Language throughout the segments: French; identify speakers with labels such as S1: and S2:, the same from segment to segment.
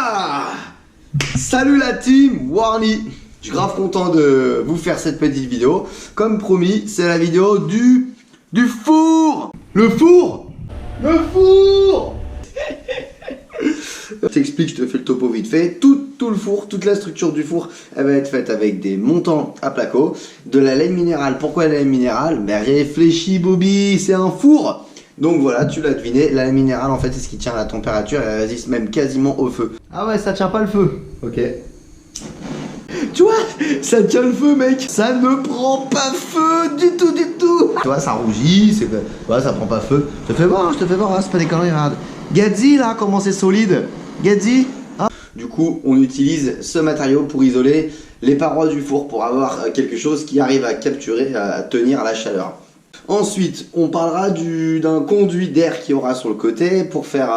S1: Ah, salut la team Warny. Je suis grave content de vous faire cette petite vidéo. Comme promis, c'est la vidéo du four. Le four. Je t'explique, je te fais le topo vite fait. Tout le four, toute la structure du four, elle va être faite avec des montants à placo, de la laine minérale. Pourquoi la laine minérale? Ben réfléchis Bobby, c'est un four. Donc voilà, tu l'as deviné, la laine minérale en fait c'est ce qui tient à la température et elle résiste même quasiment au feu. Ah ouais, ça tient pas le feu. Ok. Tu vois, ça tient le feu mec. Ça ne prend pas feu du tout. Tu vois, ça rougit, c'est que... Ouais, ça prend pas feu. Je te fais voir, hein, c'est pas des conneries, regarde. Gadzi là, comment c'est solide. Gadzi hein. Du coup, on utilise ce matériau pour isoler les parois du four, pour avoir quelque chose qui arrive à capturer, à tenir la chaleur. Ensuite, on parlera d'un conduit d'air qui aura sur le côté pour faire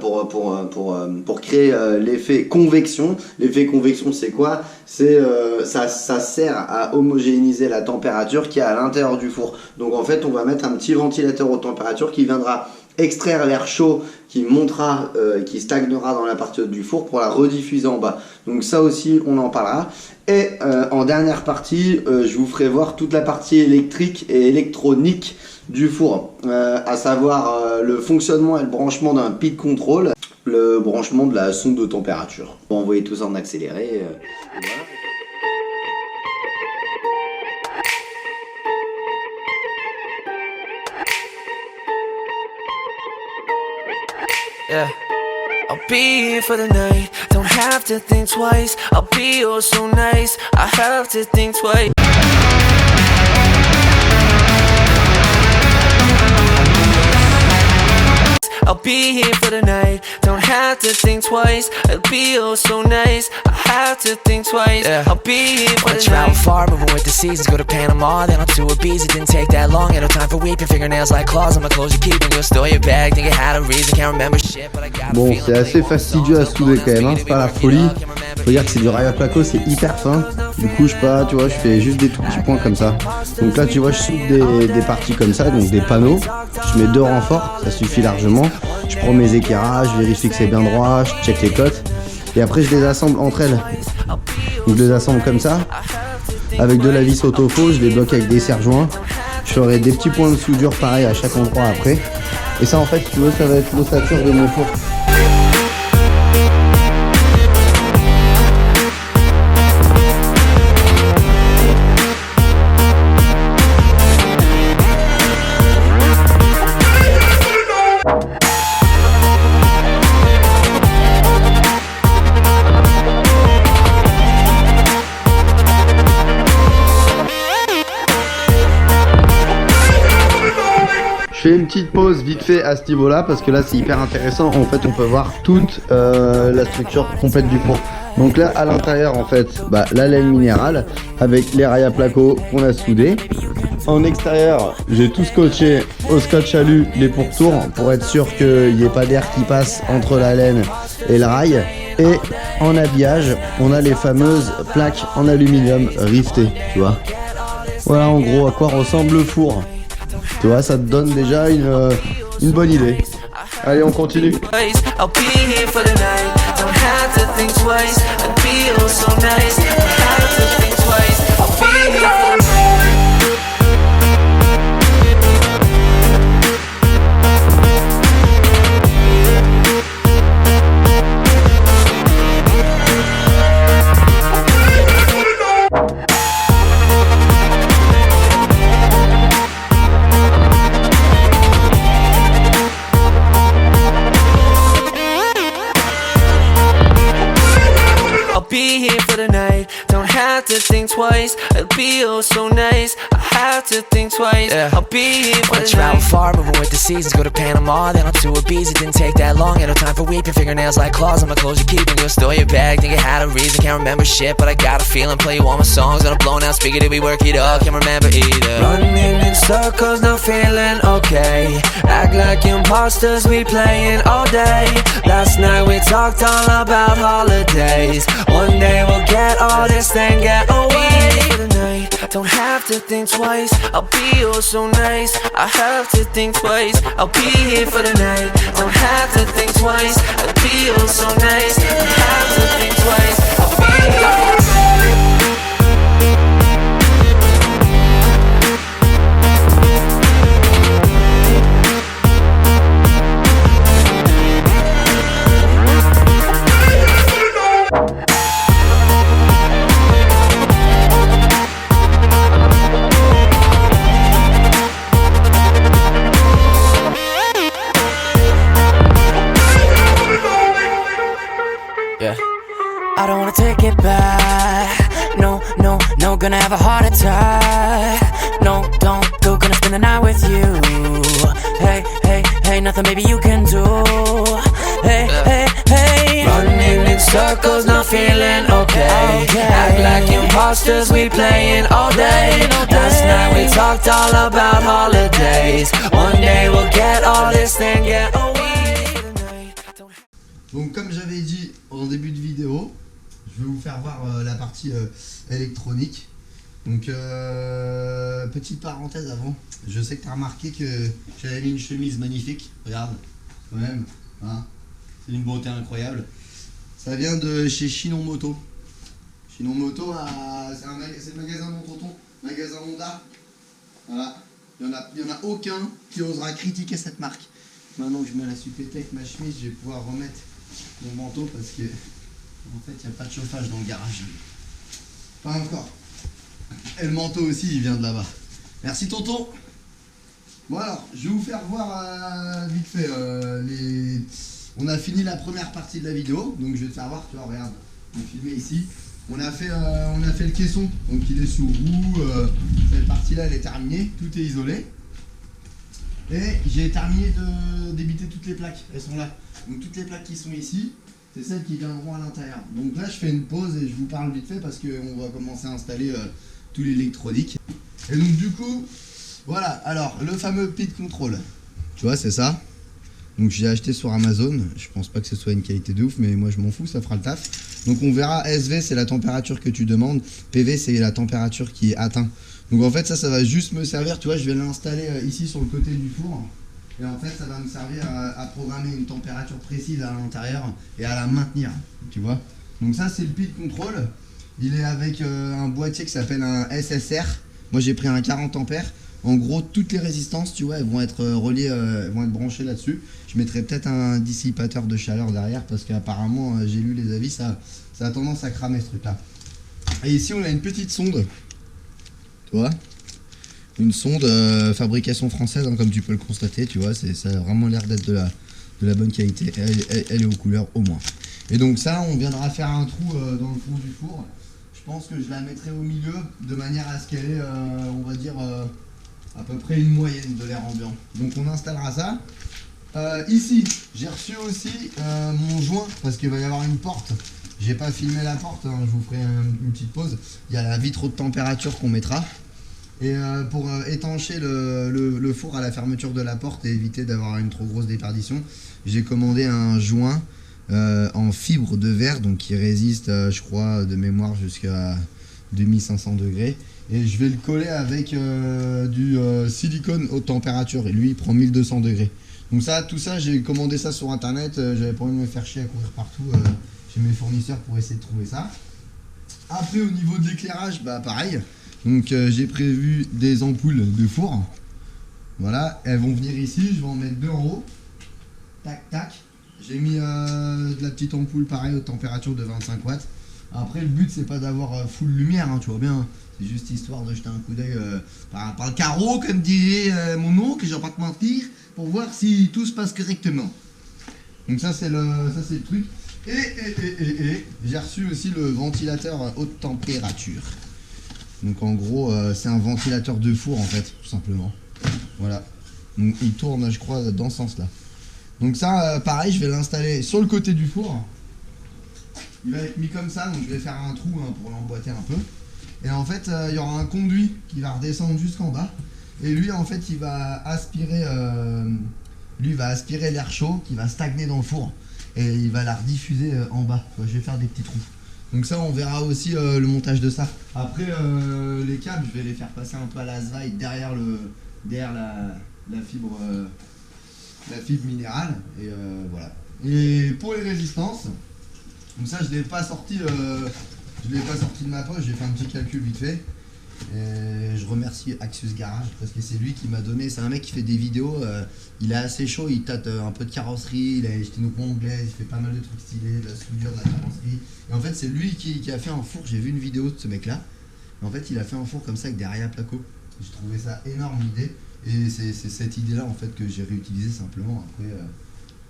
S1: pour créer l'effet convection. L'effet convection, c'est quoi? C'est ça sert à homogénéiser la température qui est à l'intérieur du four. Donc en fait, on va mettre un petit ventilateur haute température qui viendra extraire l'air chaud qui montera, qui stagnera dans la partie haute du four pour la rediffuser en bas. Donc ça aussi, on en parlera. Et en dernière partie, je vous ferai voir toute la partie électrique et électronique du four, à savoir le fonctionnement et le branchement d'un pit control, le branchement de la sonde de température. On va envoyer tout ça en accéléré. Voilà.
S2: Yeah, I'll be here for the night. Don't have to think twice. I'll be oh so nice. I have to think twice. I'll be here for the night. Don't have to think twice. I'll be oh so nice. I have to think twice. Yeah. I'll be here for the night. Travel far, moving with the seasons. Go to Panama, then up to Ibiza. Didn't take that long. Ain't no time for weeping. Fingernails like claws on my clothes. You keeping. You'll store your bag. Think it had a reason. Can't remember shit, but I got a
S1: Bon, c'est assez fastidieux à souder quand même. Hein. C'est pas la folie. Faut dire que c'est du rail à placo, c'est hyper fin. Du coup, je sais pas, tu vois, je fais juste des tout petits points comme ça. Donc là, tu vois, je soude des parties comme ça, donc des panneaux. Je mets 2 renforts, ça suffit largement. Je prends mes équerrages, je vérifie que c'est bien droit, je check les cotes. Et après, je les assemble entre elles. Donc, je les assemble comme ça. Avec de la vis autofaux, je les bloque avec des serre-joints. Je ferai des petits points de soudure pareil à chaque endroit après. Et ça, en fait, tu vois, ça va être l'ossature de mon four. Je fais une petite pause vite fait à ce niveau là parce que là c'est hyper intéressant. En fait on peut voir toute la structure complète du four. Donc là à l'intérieur en fait la laine minérale avec les rails à placo qu'on a soudés. En extérieur j'ai tout scotché au scotch alu les pourtours pour être sûr qu'il n'y ait pas d'air qui passe entre la laine et le rail. Et en habillage on a les fameuses plaques en aluminium rivetées, tu vois. Voilà en gros à quoi ressemble le four. Tu vois, ça te donne déjà une bonne idée. Allez, on continue.
S2: Be here for the night. Don't have to think twice. It'll be oh so nice. I have to think twice. Yeah. I'll be here for the night. Travel far, moving with the seasons. Go to Panama, then up to Ibiza. Didn't take that long. Ain't no time for weeping. Fingernails like claws on my clothes. You keeping. You'll store your bag. Think it had a reason. Can't remember shit, but I got a feeling. Play you all my songs on a blown out speaker. Did we work it up? Can't remember either. Running in circles, not feeling okay. Act like imposters. We playing all day. Last night we talked all about holidays. One day we'll get all this thing, get away for the night. Don't have to think twice. I'll be oh so nice. I have to think twice. I'll be here for the night. Don't have to think twice. I'll be oh so nice. Yeah. I don't wanna take it back. No, no, no, gonna have a heart attack. No, don't go, gonna spend the night with you. Hey, hey, hey, nothing maybe you can do. Hey, hey, hey. Running in circles, not feeling okay. Act like imposters, we playing all day. Last night we talked all about holidays. One day we'll get all this thing, get away.
S1: Donc comme j'avais dit en début de vidéo, je vais vous faire voir la partie électronique. Donc petite parenthèse avant, je sais que tu as remarqué que j'avais mis une chemise magnifique, regarde, quand même, hein, c'est une beauté incroyable. Ça vient de chez Chinon Moto. Chinon Moto, c'est le magasin de mon tonton, magasin Honda. Voilà, il n'y en a aucun qui osera critiquer cette marque. Maintenant que je me la suis pété avec ma chemise, je vais pouvoir remettre mon manteau parce que en fait il n'y a pas de chauffage dans le garage. Pas encore. Et le manteau aussi il vient de là-bas. Merci tonton. Bon alors, je vais vous faire voir vite fait on a fini la première partie de la vidéo. Donc je vais te faire voir, tu vois, regarde, on a filmé ici. On a fait le caisson, donc il est sous roue. Cette partie là elle est terminée, tout est isolé. Et j'ai terminé de débiter toutes les plaques, elles sont là. Donc toutes les plaques qui sont ici, c'est celles qui viendront à l'intérieur. Donc là je fais une pause et je vous parle vite fait parce qu'on va commencer à installer tout l'électronique. Et donc du coup, voilà, alors le fameux PID Control, tu vois c'est ça. Donc j'ai acheté sur Amazon, je pense pas que ce soit une qualité de ouf mais moi je m'en fous, ça fera le taf. Donc on verra, SV c'est la température que tu demandes, PV c'est la température qui est atteinte. Donc en fait ça va juste me servir, tu vois, je vais l'installer ici sur le côté du four. Et en fait ça va me servir à programmer une température précise à l'intérieur et à la maintenir, tu vois. Donc ça c'est le PID Control, il est avec un boîtier qui s'appelle un SSR. Moi j'ai pris un 40 ampères. En gros toutes les résistances, tu vois, elles vont être reliées, elles vont être branchées là-dessus. Je mettrai peut-être un dissipateur de chaleur derrière parce qu'apparemment j'ai lu les avis, ça a tendance à cramer ce truc là. Et ici on a une petite sonde. Tu vois, une sonde fabrication française, hein, comme tu peux le constater, tu vois, ça a vraiment l'air d'être de la bonne qualité, elle est aux couleurs au moins. Et donc ça, on viendra faire un trou dans le fond du four. Je pense que je la mettrai au milieu de manière à ce qu'elle ait, on va dire, à peu près une moyenne de l'air ambiant. Donc on installera ça. Ici, j'ai reçu aussi mon joint, parce qu'il va y avoir une porte. J'ai pas filmé la porte, hein, je vous ferai une petite pause. Il y a la vitre haute température qu'on mettra. Et pour étancher le four à la fermeture de la porte et éviter d'avoir une trop grosse déperdition, j'ai commandé un joint en fibre de verre, donc qui résiste, je crois, de mémoire jusqu'à 2500 degrés. Et je vais le coller avec du silicone haute température. Et lui, il prend 1200 degrés. Donc ça, tout ça, j'ai commandé ça sur internet. J'avais pas envie de me faire chier à courir partout chez mes fournisseurs pour essayer de trouver ça. Après, au niveau de l'éclairage, bah pareil. Donc j'ai prévu des ampoules de four. Voilà, elles vont venir ici. Je vais en mettre deux en haut. Tac, tac. J'ai mis de la petite ampoule pareil haute température de 25 watts. Après, le but, c'est pas d'avoir full lumière, hein, tu vois bien. C'est juste histoire de jeter un coup d'œil par le carreau, comme dirait mon oncle, je vais pas te mentir, pour voir si tout se passe correctement. Donc ça c'est le truc. Et j'ai reçu aussi le ventilateur haute température. Donc en gros, c'est un ventilateur de four en fait, tout simplement. Voilà. Donc il tourne, je crois, dans ce sens-là. Donc ça, pareil, je vais l'installer sur le côté du four. Il va être mis comme ça, donc je vais faire un trou hein, pour l'emboîter un peu. Et en fait, il y aura un conduit qui va redescendre jusqu'en bas. Et lui, en fait, il va aspirer, l'air chaud qui va stagner dans le four. Et il va la rediffuser en bas. Je vais faire des petits trous. Donc ça, on verra aussi le montage de ça. Après, les câbles, je vais les faire passer un peu à la Zweig derrière la fibre minérale. Et voilà. Et pour les résistances, donc ça, je ne l'ai pas sorti. Je ne l'ai pas sorti de ma poche, j'ai fait un petit calcul vite fait. Et je remercie Axius Garage parce que c'est lui qui m'a donné. C'est un mec qui fait des vidéos, il est assez chaud, il tâte un peu de carrosserie, il a acheté nos ponts anglais, il fait pas mal de trucs stylés, de la soudure, de la carrosserie. Et en fait, c'est lui qui a fait un four. J'ai vu une vidéo de ce mec là. En fait, il a fait un four comme ça avec des rails à placo. J'ai trouvé ça énorme idée. Et c'est cette idée là en fait que j'ai réutilisé simplement. Après,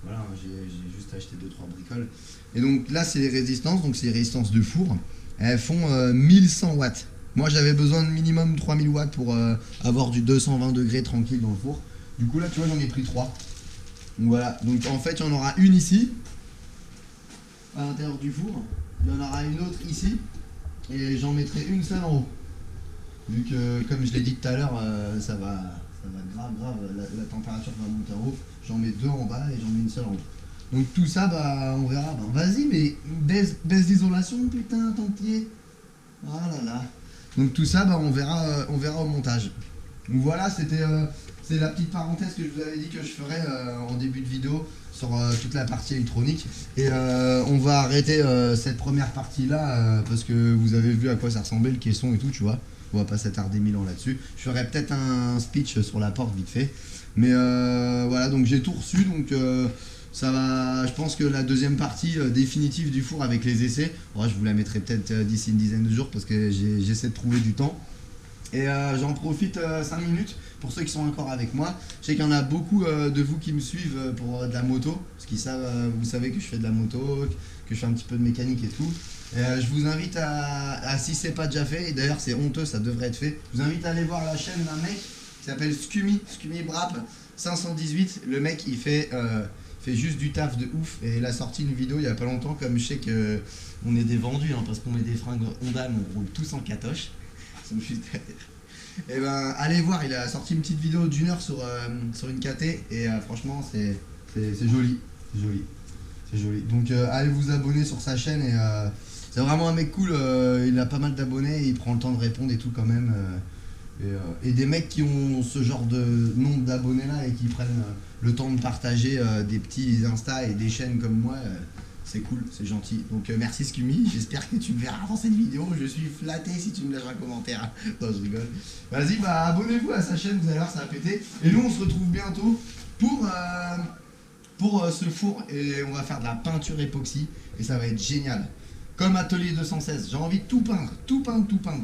S1: Voilà, j'ai juste acheté 2-3 bricoles. Et donc là, c'est les résistances, donc c'est les résistances de four. Elles font 1100 watts. Moi, j'avais besoin de minimum 3000 watts pour avoir du 220 degrés tranquille dans le four. Du coup, là, tu vois, j'en ai pris 3. Donc voilà, donc en fait, il y en aura une ici, à l'intérieur du four. Il y en aura une autre ici, et j'en mettrai une seule en haut. Vu que, comme je l'ai dit tout à l'heure, ça va grave, la température va monter en haut. J'en mets 2 en bas et j'en mets une seule en haut. Donc tout ça, bah, on verra. Bah, vas-y, mais baisse d'isolation, putain, tant pied. Ah là là. Donc tout ça, bah, on verra au montage. Donc voilà, c'est la petite parenthèse que je vous avais dit que je ferais en début de vidéo sur toute la partie électronique. Et on va arrêter cette première partie là parce que vous avez vu à quoi ça ressemblait le caisson et tout, tu vois. On va pas s'attarder 1000 ans là-dessus. Je ferai peut-être un speech sur la porte vite fait. Mais voilà, donc j'ai tout reçu, donc ça va. Je pense que la deuxième partie définitive du four avec les essais, je vous la mettrai peut-être d'ici une dizaine de jours parce que j'essaie de trouver du temps. Et j'en profite 5 minutes pour ceux qui sont encore avec moi. Je sais qu'il y en a beaucoup de vous qui me suivent pour de la moto, parce qu'ils savent, vous savez que je fais de la moto, que je fais un petit peu de mécanique et tout. Je vous invite si c'est pas déjà fait, et d'ailleurs c'est honteux, ça devrait être fait, je vous invite à aller voir la chaîne d'un mec qui s'appelle Scummy Brap 518. Le mec il fait juste du taf de ouf, et il a sorti une vidéo il y a pas longtemps, comme je sais que on est des vendus, hein, parce qu'on met des fringues Honda, mais on roule tous en catoche. Ils sont juste derrière. Et ben allez voir, il a sorti une petite vidéo d'1 heure sur une KT, et franchement c'est joli, c'est joli. Donc allez vous abonner sur sa chaîne, et c'est vraiment un mec cool, il a pas mal d'abonnés, il prend le temps de répondre et tout quand même. Et des mecs qui ont ce genre de nombre d'abonnés là et qui prennent le temps de partager des petits Insta et des chaînes comme moi, c'est cool, c'est gentil. Donc merci Scummy, j'espère que tu me verras dans cette vidéo, je suis flatté si tu me lâches un commentaire. Non, je rigole. Vas-y, bah abonnez-vous à sa chaîne, vous allez voir, ça va péter. Et nous on se retrouve bientôt pour ce four, et on va faire de la peinture époxy, et ça va être génial. Comme Atelier 216, j'ai envie de tout peindre.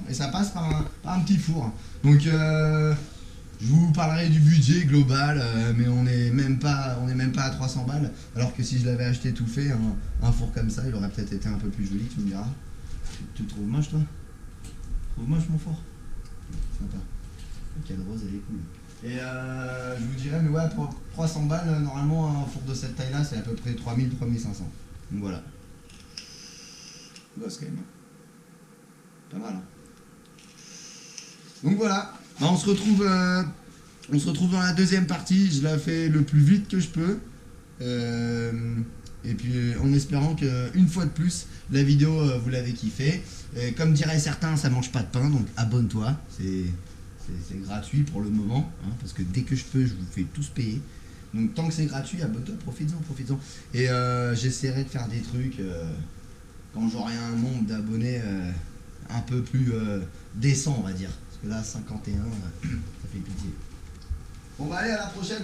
S1: Et ça passe par un petit four. Donc je vous parlerai du budget global, mais on n'est même pas à 300 balles. Alors que si je l'avais acheté tout fait, un four comme ça, il aurait peut-être été un peu plus joli, tu me diras. Tu le trouves moche toi? Tu trouves moche mon four? Sympa. Ok, le rose elle est cool. Et je vous dirais, mais ouais, pour 300 balles, normalement un four de cette taille là c'est à peu près 3000-3500. Donc voilà. Gosse quand même. Pas mal, hein. Donc voilà, on se retrouve dans la deuxième partie. Je la fais le plus vite que je peux, et puis en espérant qu'une fois de plus la vidéo vous l'avez kiffé. Et comme diraient certains, ça mange pas de pain, donc abonne-toi, c'est gratuit pour le moment, hein, parce que dès que je peux je vous fais tous payer. Donc tant que c'est gratuit, abonne-toi, profites-en. Et j'essaierai de faire des trucs quand j'aurai un nombre d'abonnés un peu plus décent, on va dire. Parce que là, 51, ça fait pitié. Bon bah allez, à la prochaine.